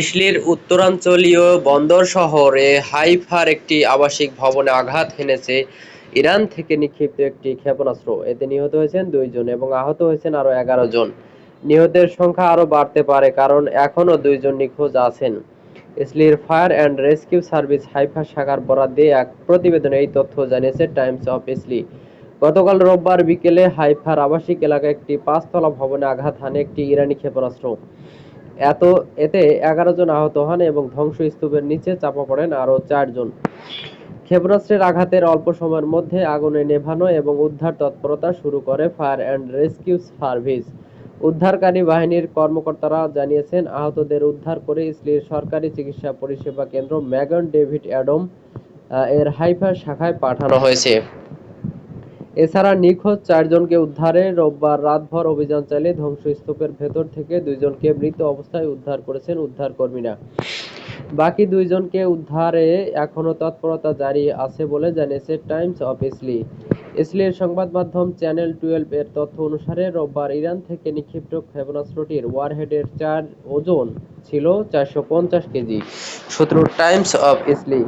ইসলির উত্তরাঞ্চলীয় বন্দর শহরে হাইফার একটি আবাসিক ভবনে আঘাত হেনেছে ইরান থেকে নিক্ষিপ্ত একটি ক্ষেপণাস্ত্র। এতে নিহত হয়েছেন 2 জন এবং আহত হয়েছেন আরও 11 জন। নিহতের সংখ্যা আরও বাড়তে পারে কারণ এখনও 2 জন নিখোঁজ আছেন। ইসলির fire and rescue service Haifa শাখার বরাত দিয়ে এক প্রতিবেদনে এই তথ্য জানিয়েছে টাইমস অফ ইসলি। গতকাল রোববার বিকেলে হাইফার আবাসিক এলাকায় একটি 5 তলা ভবনে আঘাত হানে একটি ইরানি ক্ষেপণাস্ত্র। এতে 11 জন আহত হন এবং ধ্বংসস্তূপের নিচে চাপা পড়েন আরও 4 জন। ক্ষেপণাস্ত্রের আঘাতের অল্প সময়ের মধ্যে আগুনে নেভানো এবং উদ্ধার তৎপরতা শুরু করে ফায়ার অ্যান্ড রেস্কিউ সার্ভিস। উদ্ধারকারী বাহিনীর কর্মকর্তারা জানিয়েছেন, আহতদের উদ্ধার করে ইসলির সরকারি চিকিৎসা পরিষেবা কেন্দ্র ম্যাগন ডেভিড অ্যাডম এর হাইফা শাখায় পাঠানো হয়েছে। এছাড়া নিখোঁজ 4 জনকে উদ্ধারে রোববার রাতভর অভিযান চালিয়ে ধ্বংসস্তূপের ভেতর থেকে 2 জনকে মৃত অবস্থায় উদ্ধার করেছেন উদ্ধারকর্মীরা। বাকি 2 জনকে উদ্ধারে এখনও তৎপরতা জারি আছে বলে জানিয়েছে টাইমস অফ ইসলি। ইসলির সংবাদ মাধ্যম চ্যানেল 12 এর তথ্য অনুসারে রোববার ইরান থেকে নিক্ষিপ্ত ক্ষেপণাস্ত্রটির ওয়ারহেডের ওজন ছিল 450 কেজি। সূত্র টাইমস অফ ইসলি।